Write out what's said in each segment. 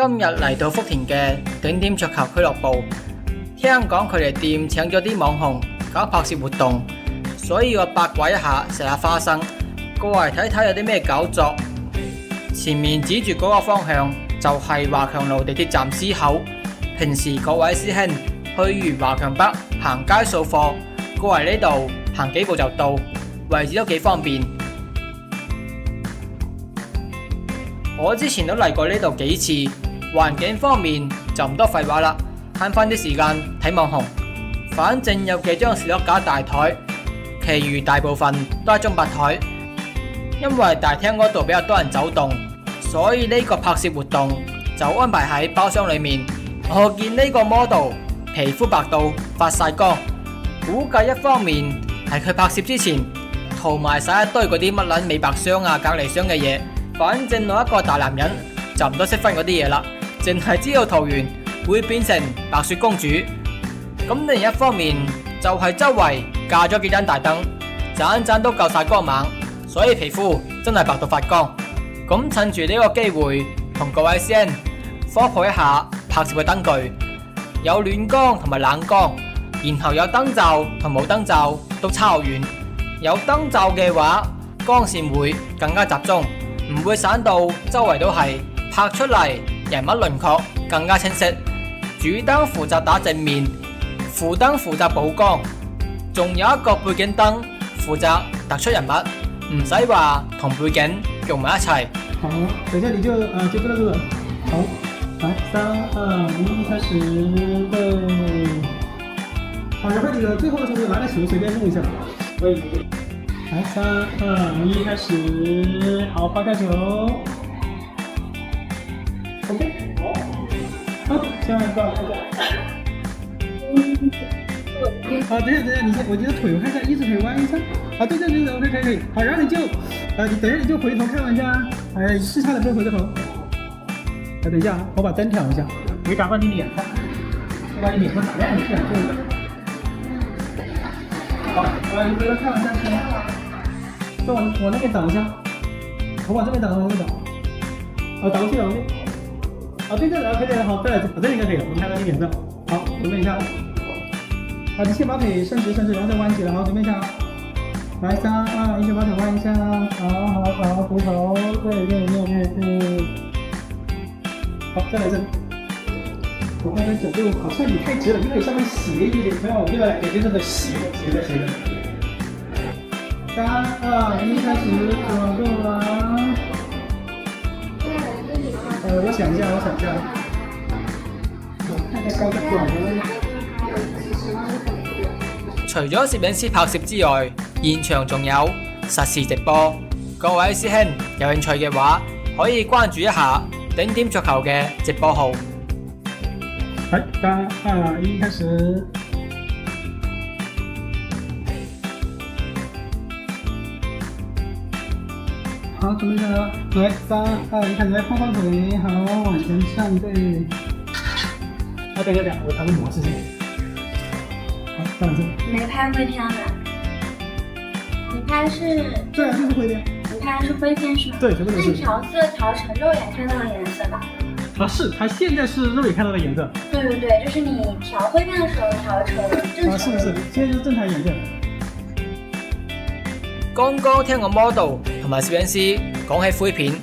今日嚟到福田嘅頂點桌球俱樂部，聽講佢哋店請咗啲網紅搞拍攝活動，所以我八卦一下食下花生，過嚟睇睇有啲咩搞作。前面指住嗰個方向就係華強路地鐵站 C 口。平時各位師兄去完華強北行街掃貨，過嚟呢度行幾步就到，位置都幾方便。我之前都嚟過呢度幾次，環境方面就唔多廢話啦，慳翻啲時間睇網紅。反正有幾張士多架大台，其餘大部分都係中白台。因為大廳嗰度比較多人走動，所以呢個拍攝活動就安排喺包廂裏面。我見呢個 model 皮膚白到發晒光，估計一方面係佢拍攝之前塗埋晒一堆嗰啲乜撚美白霜啊、隔離霜嘅嘢。反正我一個大男人就唔多識分嗰啲嘢啦，淨係知道塗完會變成白雪公主。咁另一方面就係周圍架咗幾盞大燈，盞盞都夠晒光猛，所以皮膚真係白到發光。咁趁住呢個機會同各位師兄科普一下拍攝嘅燈具，有暖光同埋冷光，然後有燈罩同冇燈罩都差好遠。有燈罩嘅話，光線會更加集中，唔會散到周圍都係，拍出嚟人物輪廓更加清晰。主燈負責打正面，副燈負責補光，仲有一個背景燈負責突出人物，唔使話同背景用埋一齊。好，等一下你就接到這個。好，來3、2、1，開始。對。好，然後你的最後的時候拿個球隨便弄一下。可以。來3、2、1，開始。好，拋開球。OK。好，下一個。好，等一下，我覺得腿我看一下，一隻腿彎一下。好，對，OK，可以。好，然後你就，你等一下你就回頭看一下，試差的時候回個頭。等一下，我把燈調一下，沒打到你臉上，我把你臉上打亮一下，這個。好，你回頭看一下先。再往那邊倒一下，我往這邊倒，往這邊倒。好，倒過去。好，對，可以了，好，再來，這裡應該可以了，我看到你臉上。好，準備一下。好，你先把腿伸直，然後再彎起來。好，準備一下。來3、2、1，先把腿彎一下。好，回頭。對。好，再來這裡。我剛才角度好像你太直了，你可以稍微斜一點，不要越來越這個斜的。3、2、1，開始左右啦。我想一下。看看高的短的。除咗攝影師拍攝之外，現場仲有實時直播。各位師兄有興趣嘅話，可以關注一下頂點桌球嘅直播號。來3、2、1，開始。好，準備好了。來3、2、1，開始來放腿，好，往前上，對。好，等一下，我調個模式先。好，這樣子。沒拍灰片的，你拍是？對啊，就是灰片。你拍的是灰片是嗎？對，全部都是。那你調色調成肉眼看到的顏色吧？它現在是肉眼看到的顏色。對，就是你調灰片的時候調成正常。是不是？現在就是正常顏色。剛剛聽個 model 同埋攝影師講起灰片，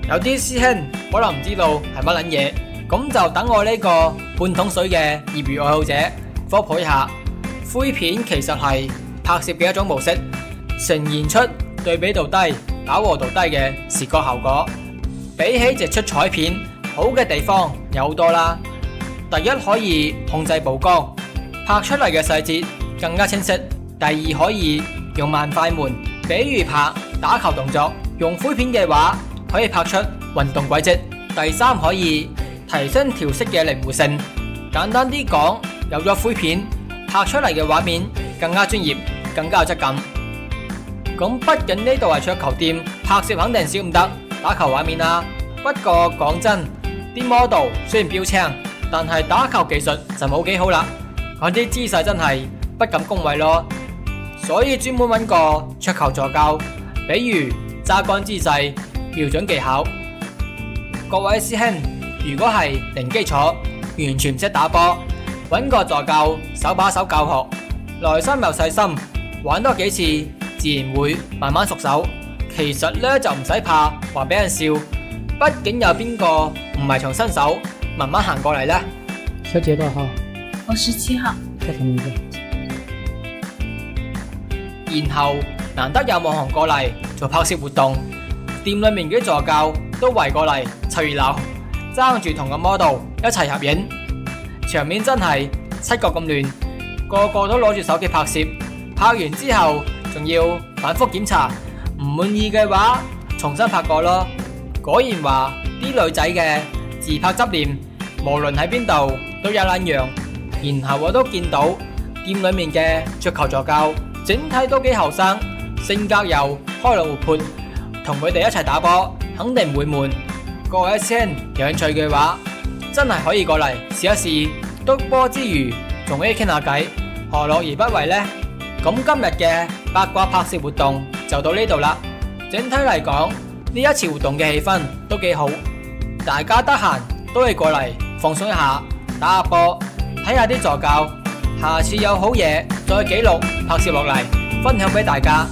有啲師兄可能唔知道係乜撚嘢，咁就等我呢個半桶水嘅業餘愛好者科普一下。灰片其實係拍攝嘅一種模式，呈現出對比度低、飽和度低嘅視覺效果。比起直出彩片，好嘅地方有好多啦。第一，可以控制曝光，拍出嚟嘅細節更加清晰。第二，可以用慢快門，比如拍打球動作，用灰片嘅話可以拍出運動軌跡。第三，可以提升調色嘅靈活性。簡單啲講，有咗灰片，拍出嚟嘅畫面更加專業，更加有質感。咁畢竟呢度係桌球店，拍攝肯定少唔得打球畫面啦。不過講真，啲 model 雖然標青，但係打球技術就冇幾好啦。嗰啲姿勢真係不敢恭維咯。所以專門揾個桌球助教，比如揸桿姿勢、瞄準技巧。各位師兄如果係零基礎，完全唔識打波，揾個助教手把手教學，耐心又細心，玩多幾次，自然會慢慢熟手。其實呢就唔使怕話俾人笑，畢竟有邊個唔係從新手慢慢行過嚟呢？小姐多少號？我17號。叫什麼名字？然後難得有網紅過嚟做拍攝活動，店裏面嘅助教都圍過嚟湊熱鬧，爭住同個 model 一齊合影，場面真係七國咁亂，個個都攞住手機拍攝，拍完之後仲要反覆檢查，唔滿意嘅話重新拍過咯。果然話啲女仔嘅自拍執念，無論喺邊度都有兩樣。然後我都見到店裏面嘅桌球助教，整體都幾後生，性格又開朗活潑，同佢哋一齊打波肯定唔會悶。各位師兄有興趣嘅話，真係可以過嚟試一試，督波之餘仲可以傾下偈，何樂而不為呢？咁今日嘅八卦拍攝活動就到呢度啦。整體嚟講，呢一次活動嘅氣氛都幾好，大家得閒都可以過嚟放鬆一下，打下波，睇下啲助教。下次有好嘢再記錄拍攝落嚟，分享俾大家。